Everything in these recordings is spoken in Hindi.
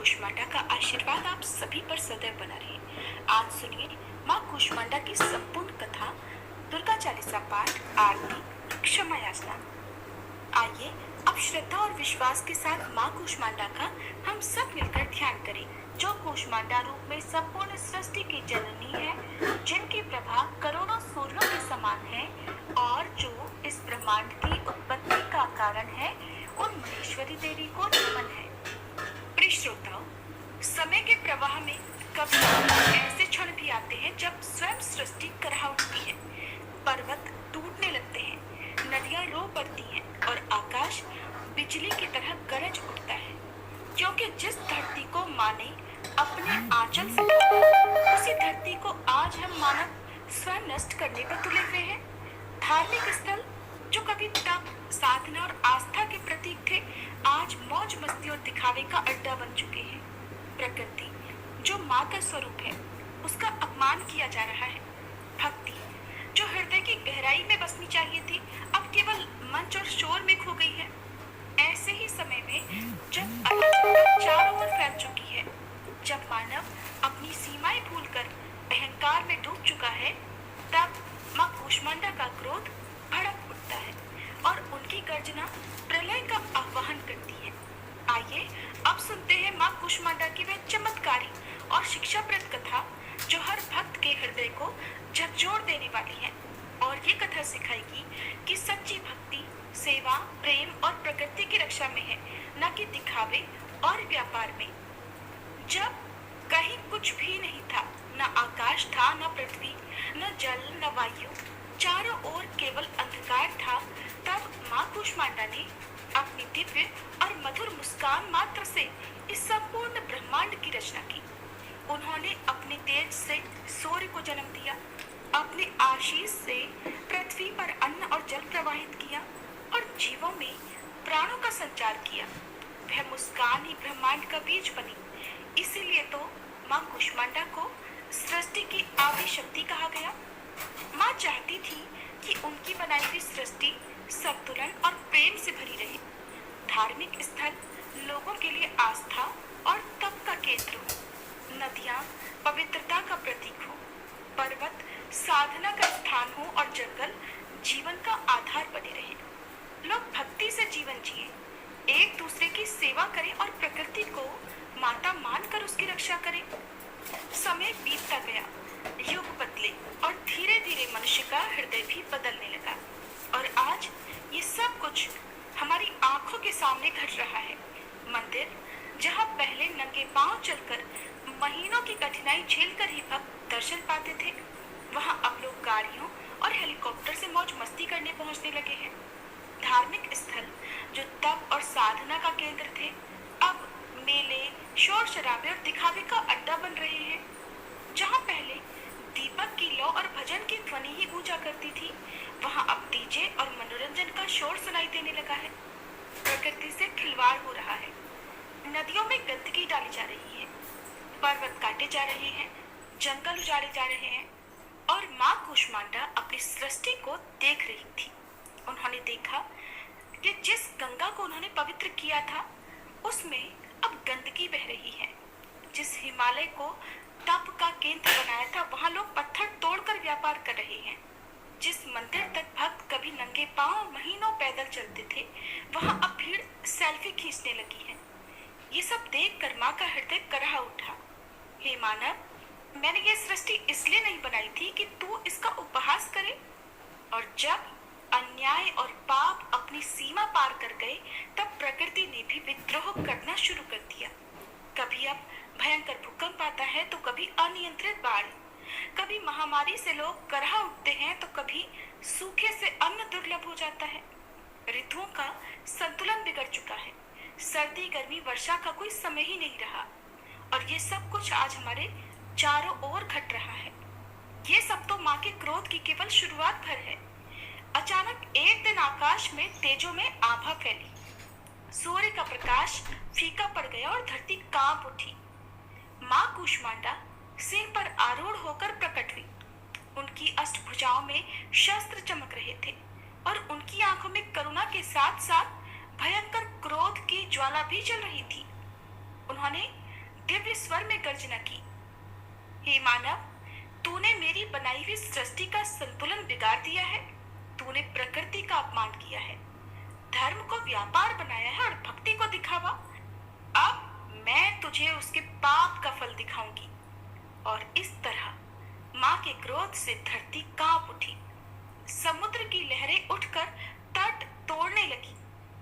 कूष्मांडा का आशीर्वाद आप सभी पर सदैव बना रहे। आज सुनिए माँ कूष्मांडा की संपूर्ण कथा, दुर्गा चालीसा पाठ, आरती, क्षमा याचना। आइए अब श्रद्धा और विश्वास के साथ माँ कूष्मांडा का हम सब मिलकर ध्यान करें, जो कूष्मांडा रूप में संपूर्ण सृष्टि की जननी है, जिनकी प्रभा करोड़ों सूर्यों के समान है और जो इस ब्रह्मांड की उत्पत्ति का कारण है, उन महेश्वरी देवी को नमन है। प्रिय श्रोताओं, समय के प्रवाह में कभी ऐसे क्षण भी आते हैं जब स्वयं सृष्टि कराह उठती है, पर्वत टूटने लगते हैं, नदियां रो पड़ती हैं और आकाश बिजली की तरह गरज उठता है, क्योंकि जिस धरती को माँ ने अपने आंचल से ढका, उसी धरती को आज हम मानव स्वयं नष्ट करने पर तुले हुए हैं। धार्मिक स्थल जो कभी तप, साधना और आस्था के प्रतीक थे, आज मौज मस्ती और दिखावे का अड्डा बन चुके हैं। प्रकृति जो माँ का स्वरूप है, उसका अपमान किया जा रहा है। भक्ति जो हृदय की गहराई में बसनी चाहिए थी, अब केवल मंच और शोर में खो गई है। ऐसे ही समय में जब अराजकता चारों ओर फैल चुकी है, जब मानव अपनी सीमाएं भूलकर अहंकार में डूब चुका है, तब माँ कूष्मांडा का क्रोध भड़क उठता है और उनकी गर्जना प्रलय का आह्वान करती है। आइए अब सुनते हैं माँ कूष्मांडा की वह चमत्कारी और शिक्षाप्रद कथा, जो हर भक्त के हृदय को झकझोर देने वाली है और ये कथा सिखाएगी कि सच्ची भक्ति सेवा, प्रेम और प्रकृति की रक्षा में है, न कि दिखावे और व्यापार में। जब कहीं कुछ भी नहीं था, न आकाश था, न पृथ्वी, न जल, न वायु, चारों ओर केवल अंधकार था, तब माँ कूष्मांडा ने अपनी दिव्य और मधुर मुस्कान मात्र से इस संपूर्ण ब्रह्मांड की रचना की। उन्होंने अपने तेज से सूर्य को जन्म दिया, अपने आशीष से पृथ्वी पर अन्न और जल प्रवाहित किया और जीवों में प्राणों का संचार किया। वह मुस्कान ही ब्रह्मांड का बीज बनी। इसीलिए तो माँ कूष्मांडा को सृष्टि की आदि शक्ति कहा गया। माँ चाहती थी कि उनकी बनाई हुई सृष्टि संतुलन और प्रेम से भरी रहे। धार्मिक स्थल लोगों के लिए आस्था और तप का केंद्र हो, नदियाँ पवित्रता का प्रतीक हो, पर्वत साधना का स्थान हो और जंगल जीवन का आधार बने रहे। लोग भक्ति से जीवन जिए, एक दूसरे की सेवा करें और प्रकृति को माता मानकर उसकी रक्षा करें। समय बीतता गया, युग बदले और धीरे धीरे मनुष्य का हृदय भी बदलने लगा और आज ये सब कुछ हमारी आंखों के सामने घट रहा है। मंदिर जहाँ पहले नंगे पांव चलकर महीनों की कठिनाई झेलकर ही भक्त दर्शन पाते थे, वहाँ अब लोग गाड़ियों और हेलीकॉप्टर से मौज मस्ती करने पहुँचने लगे हैं। धार्मिक स्थल जो तप और साधना का केंद्र थे, अब मेले, शोर शराबे और दिखावे का अड्डा बन रहे हैं। जहाँ पहले दीपक की लौ और भजन की ध्वनि ही गूंजा करती थी, वहाँ अब डीजे और मनोरंजन का शोर सुनाई देने लगा है। प्रकृति से खिलवाड़ हो रहा है, नदियों में गंदगी डाली जा रही है, पर्वत काटे जा रहे हैं, जंगल उजाड़े जा रहे हैं और माँ कूष्मांडा अपनी सृष्टि को देख रही थी। उन्होंने देखा कि जिस गंगा को उन्होंने पवित्र किया था, उसमें अब गंदगी बह रही है। जिस हिमालय को तप का केंद्र बनाया था, वहाँ लोग पत्थर तोड़कर व्यापार कर रहे हैं। जिस मंदिर तक भक्त कभी नंगे पांव महीनों पैदल चलते थे, वहाँ अब भीड़ सेल्फी खींचने लगी है। ये सब देखकर माँ का हृदय कराह उठा। हे मानव, मैंने ये सृष्टि इसलिए नहीं बनाई थी कि तू इसका उपहास करे। और जब अन्याय और पाप अपनी सीमा पार कर गए, तब प्रकृति ने भी विद्रोह करना शुरू कर दिया। कभी अब भयंकर भूकंप आता है, तो कभी अनियंत्रित बाढ़, कभी महामारी से लोग कराह उठते हैं, तो कभी सूखे से अन्न दुर्लभ हो जाता है। ऋतुओं का संतुलन बिगड़ चुका है, सर्दी गर्मी वर्षा का कोई समय ही नहीं रहा और ये सब कुछ आज हमारे चारों ओर घट रहा है। ये सब तो माँ के क्रोध की केवल शुरुआत भर है। अचानक एक दिन आकाश में तेजों में आभा फैली, सूर्य का प्रकाश फीका पड़ गया और धरती कांप उठी। माँ कूष्मांडा सिंह पर आरूढ़ होकर प्रकट हुई। उनकी अष्टभुजाओं में शस्त्र चमक रहे थे और उनकी आंखों में करुणा के साथ साथ भयंकर क्रोध की ज्वाला भी जल रही थी। उन्होंने दिव्य स्वर में गर्जना की, हे मानव, तूने मेरी बनाई हुई सृष्टि का संतुलन बिगाड़ दिया है। तूने प्रकृति का अपमान किया है, धर्म को व्यापार बनाया है और भक्ति को दिखावा। अब मैं तुझे उसके पाप का फल दिखाऊंगी। और इस तरह माँ के क्रोध से धरती कांप उठी। समुद्र की लहरें उठकर तट तोड़ने लगी।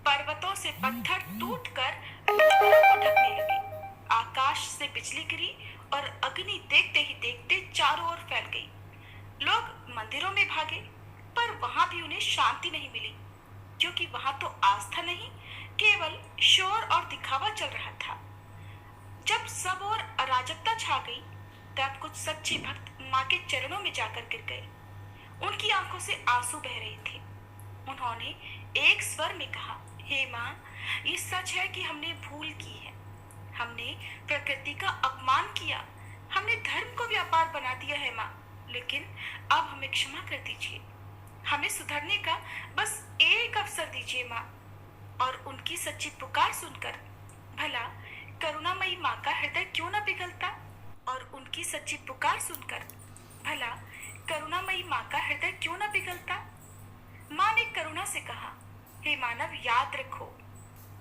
पर्वतों से पत्थर टूटकर नदियों को ढकने लगे। आकाश से बिजली गिरी और अग्नि देखते ही देखते चारों ओर फैल गई। लोग मंदिरों में भागे, पर वहां भी उन्हें शांति नहीं मिली, क्योंकि वहां तो आस्था नहीं, केवल शोर और दिखावा चल रहा था। जब सब ओर अराजकता छा गई, तब कुछ सच्चे भक्त माँ के चरणों में जाकर गिर गए। उनकी आंखों से आंसू बह रहे थे। उन्होंने एक स्वर में कहा, हे माँ, ये सच है कि हमने भूल की है। हमने प्रकृति का अपमान किया, हमने धर्म को व्यापार बना दिया है माँ, लेकिन अब हमें क्षमा कर दीजिए। हमें सुधरने का बस एक अवसर दीजिए माँ। और उनकी सच्ची पुकार सुनकर भला करुणामयी माँ का हृदय क्यों न पिघलता। और उनकी सच्ची पुकार सुनकर भला करुणामयी माँ का हृदय क्यों न पिघलता। माँ ने करुणा से कहा, हे मानव, याद रखो,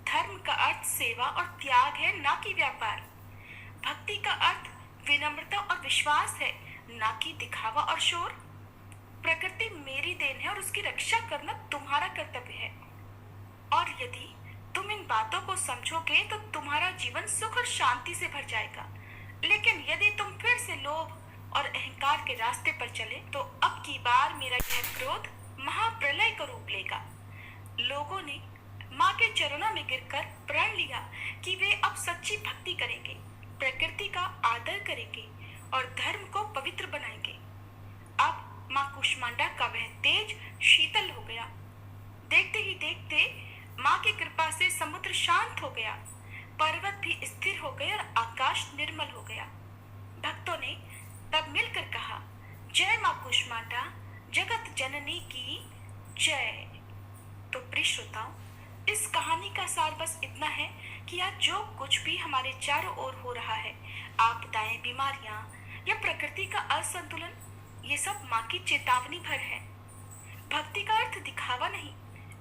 धर्म का अर्थ सेवा और त्याग है, ना कि व्यापार। भक्ति का अर्थ विनम्रता और विश्वास है, ना कि दिखावा और शोर। प्रकृति मेरी देन है और उसकी रक्षा करना तुम्हारा कर्तव्य है। और यदि तुम इन बातों को समझोगे तो तुम्हारा जीवन सुख और शांति से भर जाएगा। लेकिन यदि तुम फिर से लोभ और अहंकार के रास्ते पर चले तो अब की बार मेरा यह क्रोध महाप्रलय का रूप लेगा। लोगों ने माँ के चरणों में गिरकर प्रण लिया कि वे अब सच्ची भक्ति करेंगे, प्रकृति का आदर करेंगे और धर्म को पवित्र बनाएंगे। अब माँ कूष्मांडा का वह तेज शीतल हो गया। देखते ही देखते माँ की कृपा से समुद्र शांत हो गया, पर्वत भी स्थिर हो गए और आकाश निर्मल हो गया। भक्तों ने तब मिलकर कहा, जय माँ कूष्मांडा, जगत जननी की जय। तो प्रिय श्रोताओ, इस कहानी का सार बस इतना है कि आज जो कुछ भी हमारे चारों ओर हो रहा है, आपदाएं, बीमारियां या प्रकृति का असंतुलन, ये सब माँ की चेतावनी भर है। भक्ति का अर्थ दिखावा नहीं,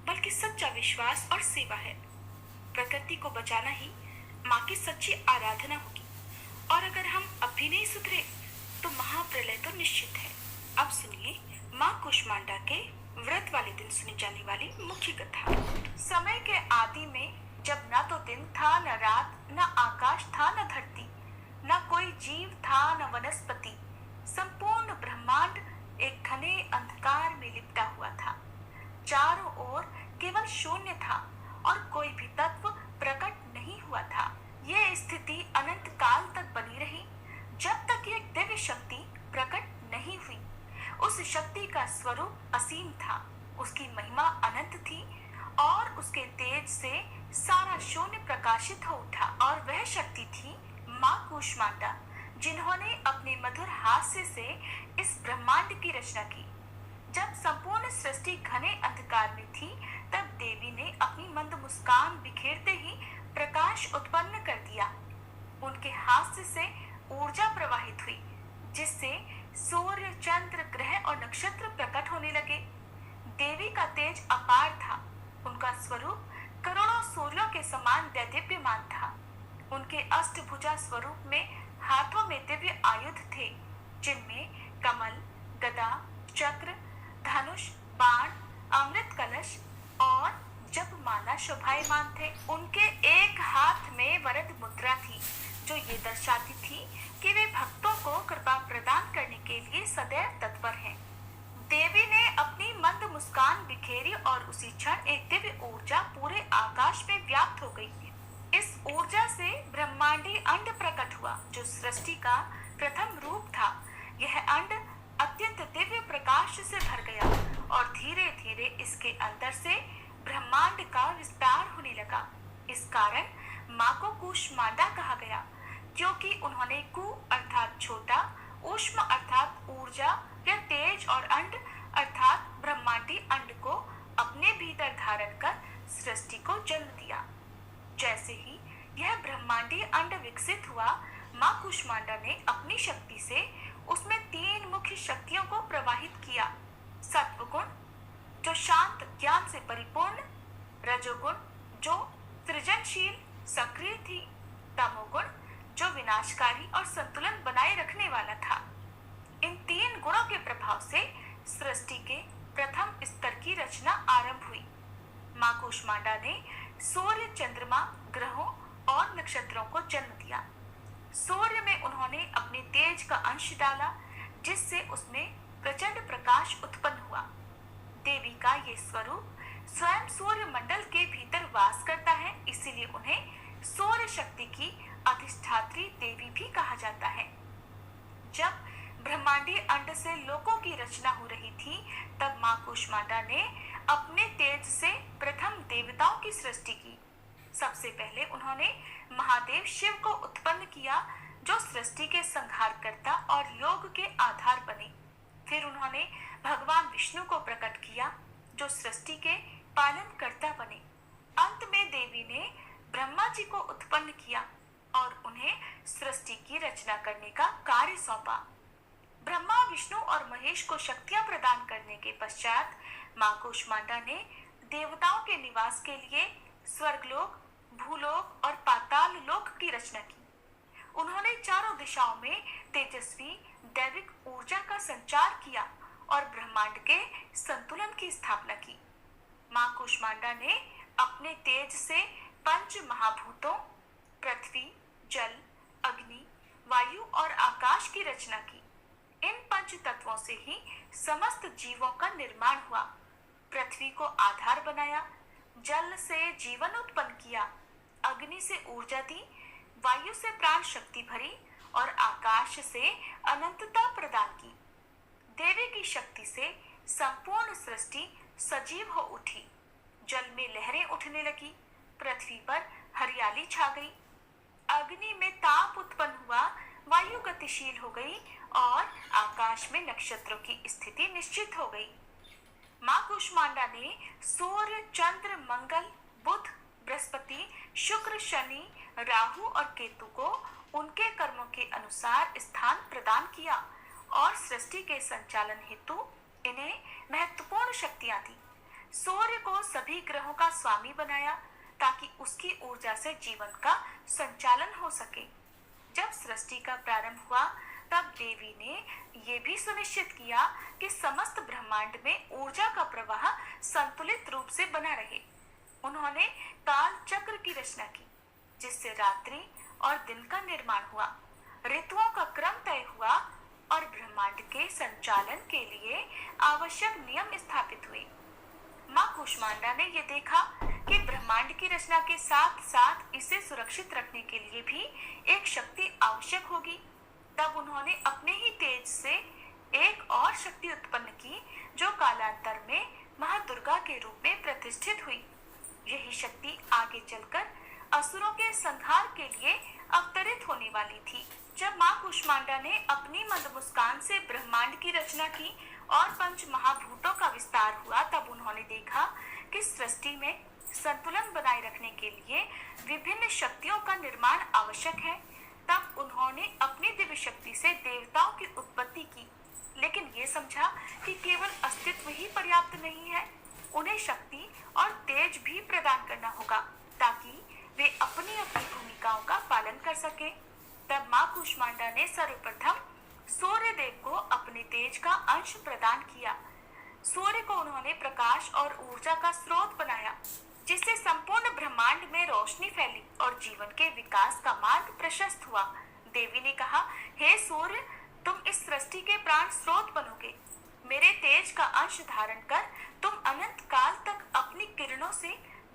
बल्कि सच्चा विश्वास और सेवा है। प्रकृति को बचाना ही माँ की सच्ची आराधना होगी। और अगर हम अब भी नहीं सुधरे तो महाप्रलय तो निश्चित है। अब सुनिए माँ कूष्मांडा के व्रत वाले दिन सुनी जाने वाली मुख्य कथा। समय के आदि में, जब न तो दिन था न रात, न आकाश था न धरती, न कोई जीव था न वनस्पति, संपूर्ण ब्रह्मांड एक घने अंधकार में लिपटा हुआ था। चारों ओर केवल शून्य था और कोई भी तत्व प्रकट नहीं हुआ था। ये स्थिति अनंत काल तक बनी रही, जब तक एक दिव्य शक्ति प्रकट नहीं हुई। उस शक्ति का स्वरूप असीम था, उसकी महिमा अनंत थी और उसके तेज से सारा शून्य प्रकाशित हो उठा। और वह शक्ति थी माँ कूष्मांडा, जिन्होंने अपने मधुर हास्य से इस ब्रह्मांड की रचना की। जब संपूर्ण सृष्टि घने अंधकार में थी, तब देवी ने अपनी मंद मुस्कान बिखेरते ही प्रकाश उत्पन्न कर दिया। उनके हास्य से ऊर्जा प्रवाहित हुई, जिससे सूर्य, चंद्र, ग्रह और नक्षत्र प्रकट होने लगे। देवी का तेज अपार था, उनका स्वरूप करोड़ों सूर्यों के समान दैदीप्यमान था। उनके अष्टभुजा स्वरूप में हाथों में दिव्य आयुध थे, जिनमें कमल, गदा, चक्र, धनुष, बाण, अमृत कलश और जपमाला शोभायमान थे। उनके एक हाथ में वरद मुद्रा थी, जो ये दर्शाती थी कि वे भक्तों को कृपा प्रदान करने के लिए सदैव तत्पर हैं। देवी ने अपनी मंद मुस्कान बिखेरी और उसी क्षण एक दिव्य ऊर्जा पूरे आकाश में व्याप्त हो गई। इस ऊर्जा से ब्रह्मांडी अंड प्रकट हुआ, जो सृष्टि का प्रथम रूप था। यह अंड अत्यंत दिव्य प्रकाश से भर गया और धीरे धीरे इसके अंदर से ब्रह्मांड का विस्तार होने लगा। इस कारण माँ को कूष्मांडा कहा गया, क्योंकि उन्होंने कु अर्थात छोटा, ऊष्म अर्थात ऊर्जा या तेज और अंड अर्थात ब्रह्मांडी अंड को अपने भीतर धारण कर सृष्टि को जन्म दिया। जैसे ही यह ब्रह्मांडी अंड विकसित हुआ, माँ कुष्मांडा ने अपनी शक्ति से उसमें 3 मुख्य शक्तियों को प्रवाहित किया। सत्वगुण जो शांत ज्ञान से परिपूर्ण, रजोगुण जो सृजनशील सक्रिय थी, तमोगुण जो विनाशकारी और संतुलन बनाए रखने वाला था। इन 3 गुणों के प्रभाव से सृष्टि के प्रथम स्तर की रचना आरंभ हुई। माँ कुष्मांडा ने सूर्य, चंद्रमा, ग्रहों और नक्षत्रों को जन्म दिया। सूर्य में उन्होंने अपने तेज का अंश डाला, जिससे उसमें प्रचंड प्रकाश उत्पन्न हुआ। देवी का ये स्वरूप स्वयं सूर्य मंडल के भीतर वास करता है, इसीलिए उन्हें सूर्य शक्ति की अधिष्ठात्री देवी भी कहा जाता है। जब ब्रह्मांडीय अंड से लोकों की रचना हो रही थी, तब माँ कुष्मांडा ने अपने तेज से प्रथम देवताओं की सृष्टि की। सबसे पहले उन्होंने महादेव शिव को उत्पन्न किया, जो सृष्टि के संहारकर्ता और योग के आधार बने। फिर उन्होंने भगवान विष्णु को प्रकट किया, जो सृष्टि के पालनकर्ता बने। अंत में देवी ने ब्रह्मा जी को उत्पन्न किया और उन्हें सृष्टि की रचना करने का कार्य सौंपा। ब्रह्मा, विष्णु और महेश को शक्तियां प्रदान करने के पश्चात माँ कुष्मांडा ने देवताओं के निवास के लिए स्वर्गलोक, भूलोक और पाताल लोक की रचना की। उन्होंने चारों दिशाओं में तेजस्वी दैविक ऊर्जा का संचार किया और ब्रह्मांड के संतुलन की स्थापना की। माँ कुष्मांडा ने अपने तेज से 5 महाभूतों पृथ्वी, जल, अग्नि, वायु और आकाश की रचना की। इन 5 तत्वों से ही समस्त जीवों का निर्माण हुआ। पृथ्वी को आधार बनाया, जल से जीवन उत्पन्न किया, अग्नि से ऊर्जा दी, वायु से प्राण शक्ति भरी और आकाश से अनंतता प्रदान की। देवी की शक्ति से संपूर्ण सृष्टि सजीव हो उठी। जल में लहरें उठने लगी, पृथ्वी पर हरियाली छा गई, अग्नि में ताप उत्पन्न हुआ, वायु गतिशील हो गई और आकाश में नक्षत्रों की स्थिति निश्चित हो गई। माँ कुष्मांडा ने सूर्य, चंद्र, मंगल, बुध, बृहस्पति, शुक्र, शनि, राहु और केतु को उनके कर्मों के अनुसार स्थान प्रदान किया और सृष्टि के संचालन हेतु इन्हें महत्वपूर्ण शक्तियां दी। सूर्य को सभी ग्रहों का स्वामी बनाया, ताकि उसकी ऊर्जा से जीवन का संचालन हो सके। जब सृष्टि का प्रारंभ हुआ, तब देवी ने यह भी सुनिश्चित किया कि समस्त ब्रह्मांड में ऊर्जा का प्रवाह संतुलित रूप से बना रहे। उन्होंने काल चक्र की रचना की, जिससे रात्रि और दिन का निर्माण हुआ, ऋतुओं का क्रम तय हुआ और ब्रह्मांड के संचालन के लिए आवश्यक नियम स्थापित हुए। माँ कुष्मांडा ने यह देखा कि ब्रह्मांड की रचना के साथ साथ इसे सुरक्षित रखने के लिए भी एक शक्ति आवश्यक होगी। तब उन्होंने अपने ही तेज से एक और शक्ति उत्पन्न की, जो कालांतर में महादुर्गा के रूप में प्रतिष्ठित हुई। यही शक्ति आगे चलकर असुरों के संहार के लिए अवतरित होने वाली थी। जब माँ कुष्मांडा ने अपनी मंद मुस्कान से ब्रह्मांड की रचना की और 5 महाभूतों का विस्तार हुआ, तब उन्होंने देखा कि सृष्टि में संतुलन बनाए रखने के लिए विभिन्न शक्तियों का निर्माण आवश्यक है। तब उन्होंने अपनी दिव्य शक्ति से देवताओं की उत्पत्ति की, लेकिन ये समझा कि केवल अस्तित्व ही पर्याप्त नहीं है, उन्हें शक्ति और तेज भी प्रदान करना होगा, ताकि वे अपनी अपनी भूमिकाओं का पालन कर सके। तब माँ कुष्मांडा ने सर्वप्रथम सूर्य देव को अपने तेज का अंश प्रदान किया। सूर्य को उन्होंने प्रकाश और ऊर्जा का स्रोत बनाया, जिससे संपूर्ण ब्रह्मांड में रोशनी फैली और जीवन के विकास का मार्ग प्रशस्त हुआ। देवी ने कहा, हे सूर्य, तुम इस सृष्टि के प्राण स्रोत बनोगे। मेरे तेज का अंश धारण कर तुम अनंत काल तक अपनी किरणों से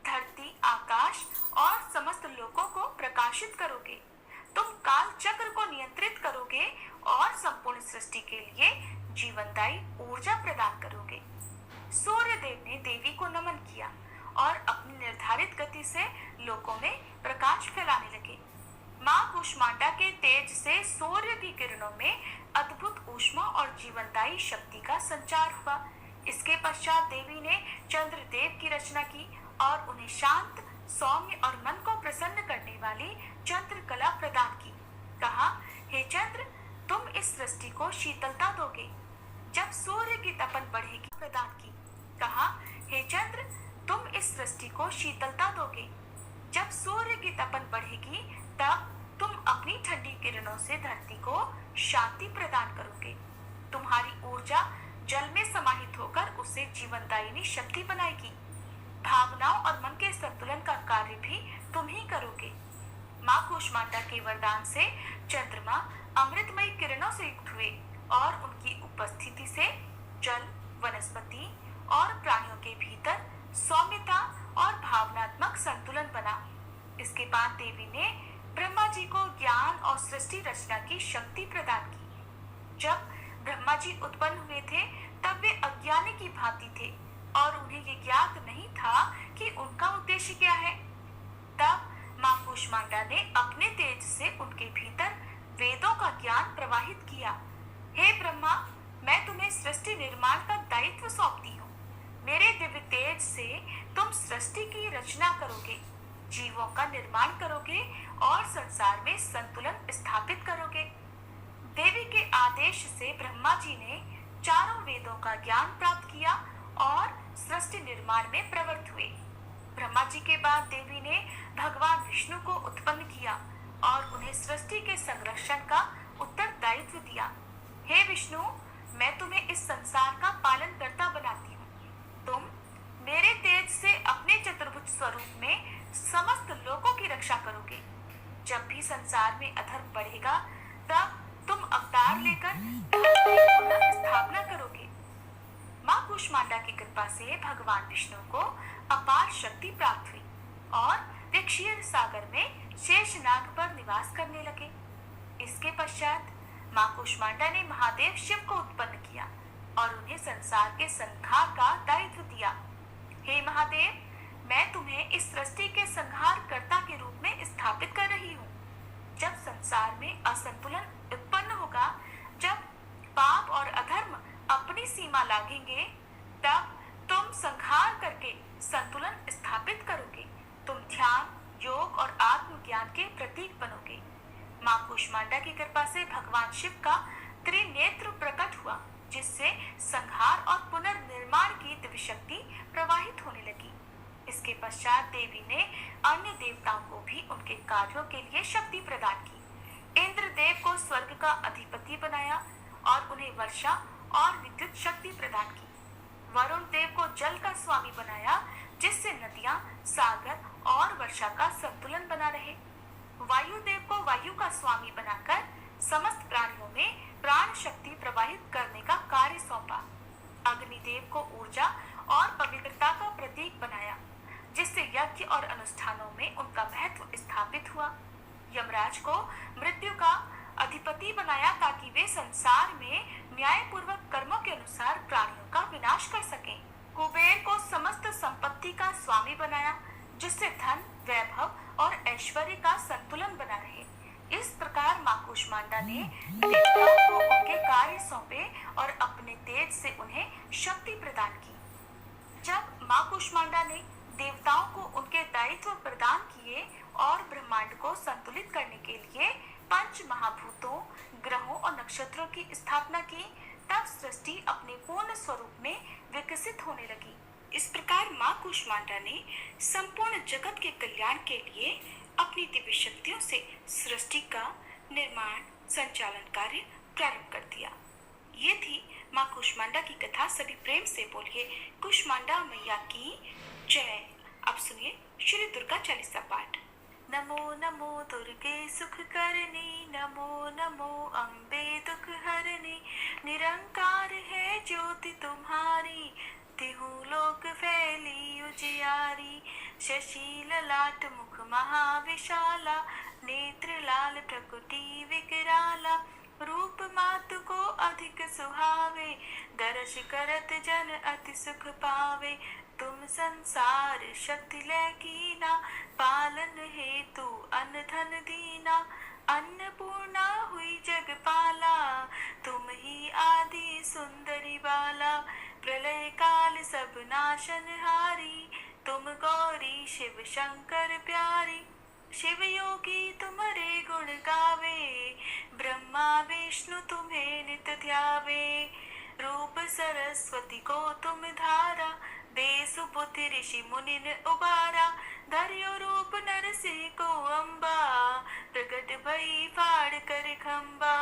धरती, आकाश और समस्त लोकों को प्रकाशित करोगे। तुम काल चक्र को नियंत्रित करोगे और संपूर्ण सृष्टि के लिए जीवनदायी ऊर्जा प्रदान करोगे। सूर्य देव ने देवी को नमन किया और अपनी निर्धारित गति से लोकों में प्रकाश फैलाने लगे। माँ कुष्मांडा के तेज से सूर्य की किरणों में अद्भुत ऊष्मा और जीवनदायी शक्ति का संचार हुआ। इसके पश्चात देवी ने चंद्रदेव की रचना की और उन्हें शांत, सौम्य और मन को प्रसन्न करने वाली चंद्रकला प्रदान की। कहा, हे चंद्र, तुम इस सृष्टि को शीतलता दोगे जब सूर्य की तपन बढ़ेगी। प्रदान की। कहा, हे चंद्र, तुम इस सृष्टि को शीतलता दोगे जब सूर्य की तपन बढ़ेगी, तब तुम अपनी ठंडी किरणों से धरती को शांति प्रदान करोगे। तुम्हारी ऊर्जा जल में समाहित होकर उसे जीवनदायिनी शक्ति बनाएगी। भावनाओं और मन के संतुलन का कार्य भी तुम ही करोगे। माँ कूष्मांडा के वरदान से चंद्रमा अमृतमयी किरणों से युक्त हुए और उनकी उपस्थिति से जल, वनस्पति और प्राणियों के भीतर सौम्यता और भावनात्मक संतुलन बना। इसके बाद देवी ने ब्रह्मा जी को ज्ञान और सृष्टि रचना की शक्ति प्रदान की। जब ब्रह्मा जी उत्पन्न हुए थे तब वे अज्ञानी की भांति थे और उन्हें ये ज्ञात नहीं था कि उनका उद्देश्य क्या है। तब माँ कूष्मांडा ने अपने तेज से उनके भीतर वेदों का ज्ञान प्रवाहित किया। हे ब्रह्मा, मैं तुम्हें सृष्टि निर्माण का दायित्व सौंपती हूँ। मेरे दिव्य तेज से तुम सृष्टि की रचना करोगे, जीवों का निर्माण करोगे और संसार में संतुलन स्थापित करोगे। देवी के आदेश से ब्रह्मा जी ने चारों वेदों का ज्ञान प्राप्त किया और सृष्टि निर्माण में प्रवृत्त हुए। ब्रह्मा जी के बाद देवी ने भगवान विष्णु को उत्पन्न किया और उन्हें सृष्टि के संरक्षण का उत्तरदायित्व दिया। हे विष्णु, मैं तुम्हें इस संसार का पालन कर्ता बनाती हूँ। तुम मेरे तेज से अपने चतुर्भुज स्वरूप में समस्त लोगों की रक्षा करोगे। जब भी संसार में अधर्म बढ़ेगा तब तुम अवतार लेकर पुनः स्थापना करोगे। माँ कूष्मांडा की कृपा से भगवान विष्णु को अपार शक्ति प्राप्त हुई और वे क्षीर सागर में शेषनाग पर निवास करने लगे। इसके पश्चात माँ कूष्मांडा ने महादेव शिव को उत्पन्न किया और उन्हें संसार के संहार का दायित्व दिया। हे महादेव, मैं तुम्हें इस सृष्टि के संहारकर्ता के रूप में स्थापित कर रही हूँ। जब संसार में असंतुलन उत्पन्न होगा, जब पाप और अधर्म अपनी सीमा लागेंगे, तब तुम संहार करके संतुलन स्थापित करोगे। तुम ध्यान, योग और आत्मज्ञान के प्रतीक बनोगे। माँ कूष्मांडा की कृपा से भगवान शिव का त्रिनेत्र प्रकट हुआ, जिससे संहार और पुनर्निर्माण की दिव्य शक्ति प्रवाहित होने लगी। इसके पश्चात देवी ने अन्य देवताओं को भी उनके कार्यों के लिए शक्ति प्रदान की। इंद्रदेव को स्वर्ग का अधिपति बनाया और उन्हें वर्षा और विद्युत शक्ति प्रदान की। वरुण देव को जल का स्वामी बनाया, जिससे नदियां, सागर और वर्षा का संतुलन बना रहे। वायु देव को वायु का स्वामी बनाकर समस्त प्राणियों में प्राण शक्ति प्रवाहित करने का कार्य सौंपा। अग्निदेव को ऊर्जा और पवित्रता का प्रतीक बनाया, जिससे यज्ञ और अनुष्ठानों में उनका महत्व स्थापित हुआ। यमराज को मृत्यु का अधिपति बनाया ताकि वे संसार में न्यायपूर्वक कर्मों के अनुसार प्राणियों का विनाश कर सकें। कुबेर को समस्त संपत्ति का स्वामी बनाया, जिससे धन, वैभव और ऐश्वर्य का संतुलन बना रहे। इस प्रकार माँ कूष्मांडा ने देवताओं को उनके कार्य सौंपे और अपने तेज से उन्हें शक्ति प्रदान की। जब माँ कूष्मांडा ने देवताओं को उनके दायित्व प्रदान किए और ब्रह्मांड को संतुलित करने के लिए पंच महाभूतों, ग्रहों और नक्षत्रों की स्थापना की, तब सृष्टि अपने पूर्ण स्वरूप में विकसित होने लगी। इस प्रकार माँ कूष्मांडा ने संपूर्ण जगत के कल्याण के लिए अपनी दिव्य शक्तियों से सृष्टि का निर्माण, संचालन कार्य प्रारंभ कर दिया। ये थी माँ कूष्मांडा की कथा। सभी प्रेम से बोलिए कूष्मांडा मैया की जय। अब सुनिए श्री दुर्गा चालीसा पाठ। नमो नमो दुर्गे सुख करनी, नमो नमो अम्बे दुख हरनी। निरंकार है ज्योति तुम्हारी, तिहु लोक फैली उजियारी। शशि ललाट मुख महाविशाला, नेत्र लाल प्रकृति विकराला। रूप मातु को अधिक सुहावे, दर्श करत जन अति सुख पावे। तुम संसार शक्ति लैकीना, पालन हेतु अन्न धन दीना। अन्नपूर्णा हुई जगपाला, तुम ही आदि सुंदरी बाला। प्रलय काल सब नाशनहारी, तुम गौरी शिव शंकर प्यारी। शिव योगी तुम्हारे गुण गावे, ब्रह्मा विष्णु तुम्हें नित ध्यावे। रूप सरस्वती को तुम धारा, दे सुबुद्धि ऋषि मुनि ने उबारा। धर्यो रूप नरसिंह को अम्बा, प्रगट भई फाड़ कर खम्बा।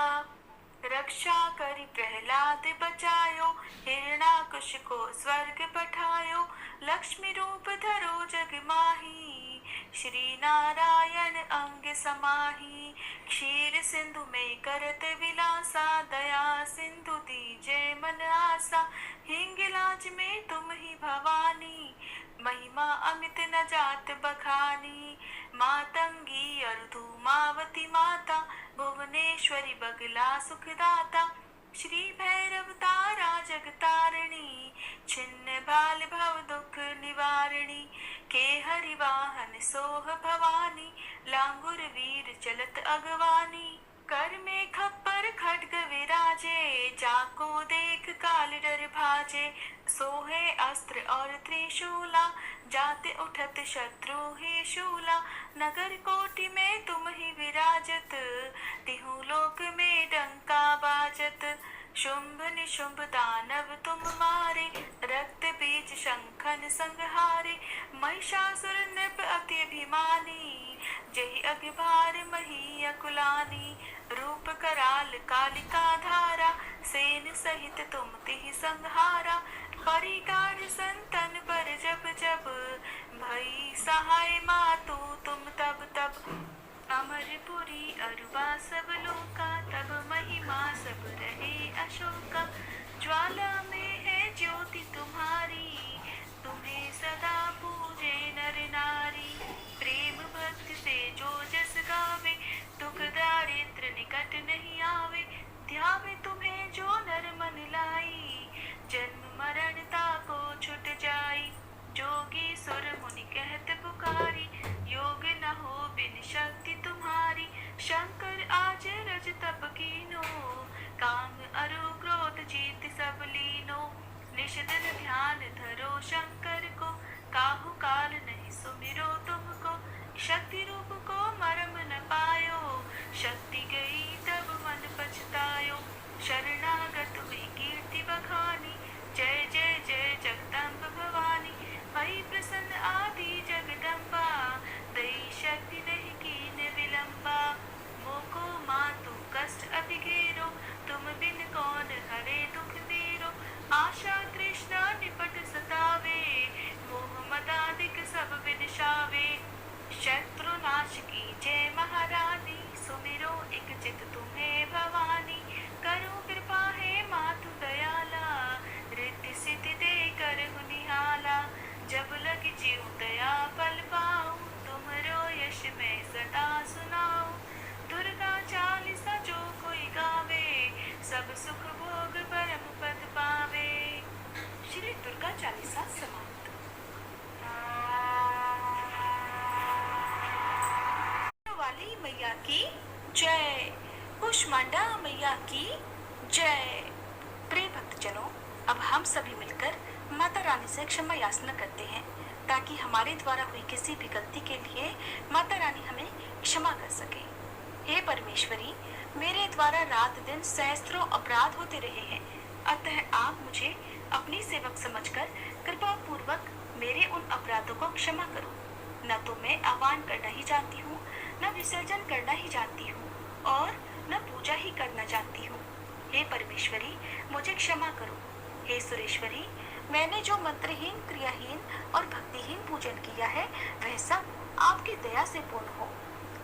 रक्षा करी प्रहलाद बचायो, हिरणाकुश को स्वर्ग पठायो। लक्ष्मी रूप धरो जग माही, श्री नारायण अंग समाही। क्षीर सिंधु में करत विलासा, दया सिंधु दीजे मन आसा। हिंगलाज में तुम ही भवानी, महिमा अमित न जात बखानी। मातंगी और धूमावती माता, भुवनेश्वरी बगला सुखदाता। श्री भैरव तारा जगतारिणी, छिन्न भाल भव दुख निवारिणी। के हरि वाहन सोह भवानी, लांगुर वीर चलत अगवानी। कर में खप्पर खड्ग विराजे, जाको देख काल डर भाजे। सोहे अस्त्र और त्रिशूला, जाते उठत शत्रु ही शूला। नगर कोटि में तुम ही विराजत, तिहु लोक में डंका बाजत। शुंभ निशुंभ दानव तुम मारे, रक्त बीज शंखन संहारे। महिषासुर नृप अति अभिमानी, जहि अग्निभार मही अकुलानी। रूप कराल कालिका धारा, सेन सहित तुम तिहि संहारा। परिगार संतन पर जब जब, भई सहाय मातु तुम तब तब। अमरपुरी अरुबा सब लोका, तब महिमा सब रहे अशोका। ज्वाला में है ज्योति तुम्हारी, तुम्हें सदा पूजे नर नारी। प्रेम भक्ति से जो जस गावे, दुख दारिद्र निकट नहीं आवे। ध्यावे तुम्हें जो नर मन लाई, जन्म मरण ताको छुट जाई। जोगी सुर मुनि कहत पुकारी, योग न हो बिन शक्ति तुम्हारी। शंकर आज रज तप कीनो, काम अरु क्रोध जीत सब लीनो। निश दिन ध्यान धरो शंकर को, काहू काल नहीं सुमिरो तुमको। शक्ति रूप को मरम न पायो, शक्ति गई तब मन पछतायो। शरणागत हुई कीर्ति बखानी, जय जय जय जगदम्ब भवानी। भई प्रसन्न आदि जगदम्बा, दई शक्ति नहीं कीन विलंबा। मोको मातु कष्ट अति घेरो, तुम बिन कौन हरे दुख देरो। आशा तृष्णा निपट सतावे, मोह मदादिक सब विदिशावे। शत्रु नाश की जय महारानी, सुमिरो एक चित तुम्हें भवानी। करो कृपा है मातु दयाला, रिद्धि सिद्धि दे कर निहाला। जब लग जीव दया फल पाऊं, तुमरो यश मैं सदा सुनाऊं। दुर्गा चालीसा जो कोई गावे, सब सुख भोग परम पद पावे। श्री दुर्गा चालीसा समाप्त। वाली मैया की जय, कुष्मांडा मैया की जय। प्रिय भक्तजनों, अब हम सभी मिलकर माता रानी से क्षमा याचना करते हैं, ताकि हमारे द्वारा हुई किसी भी गलती के लिए माता रानी हमें क्षमा कर सके। हे परमेश्वरी, मेरे द्वारा रात दिन सहस्त्रों अपराध होते रहे हैं, अतः आप मुझे अपनी सेवक समझकर कृपा पूर्वक मेरे उन अपराधों को क्षमा करो। न तो मैं आह्वान करना ही जानती हूँ, न विसर्जन करना ही जानती हूँ, और न पूजा ही करना जानती हूँ। हे परमेश्वरी, मुझे क्षमा करो। हे सुरेश्वरी, मैंने जो मंत्रहीन, क्रियाहीन और भक्तिहीन पूजन किया है, वह सब आपकी दया से पूर्ण हो।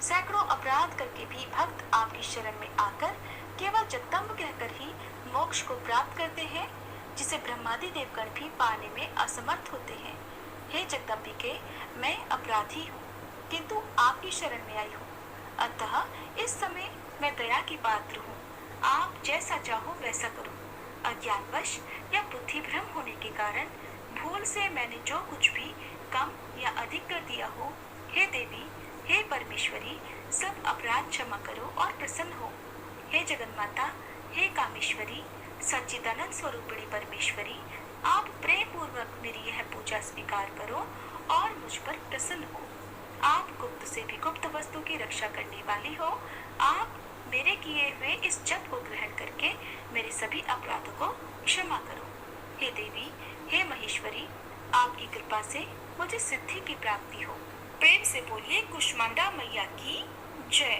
सैकड़ों अपराध करके भी भक्त आपकी शरण में आकर केवल जगदम्ब कहकर ही मोक्ष को प्राप्त करते हैं, जिसे ब्रह्मादि देवगण भी पाने में असमर्थ होते हैं। हे जगदम्बिके, मैं अपराधी हूँ, किंतु आपकी शरण में आई हूँ, अतः इस समय मैं दया की पात्र हूँ। आप जैसा चाहो वैसा करो। अज्ञानवश या बुद्धि भ्रम होने के कारण भूल से मैंने जो कुछ भी कम या अधिक कर दिया हो, हे देवी, हे परमेश्वरी, सब अपराध क्षमा करो और प्रसन्न हो। हे जगन्माता, हे कामेश्वरी, सच्चिदानंद स्वरूपिणी परमेश्वरी, आप प्रेम पूर्वक मेरी यह पूजा स्वीकार करो और मुझ पर प्रसन्न हो। आप गुप्त से भी गुप्त वस्तु की रक्षा करने वाली हो। आप मेरे किए हुए इस जप को ग्रहण करके मेरे सभी अपराधों को क्षमा करो। हे देवी, हे महेश्वरी, आपकी कृपा से मुझे सिद्धि की प्राप्ति हो। प्रेम से बोलिए कुष्मांडा मैया की जय।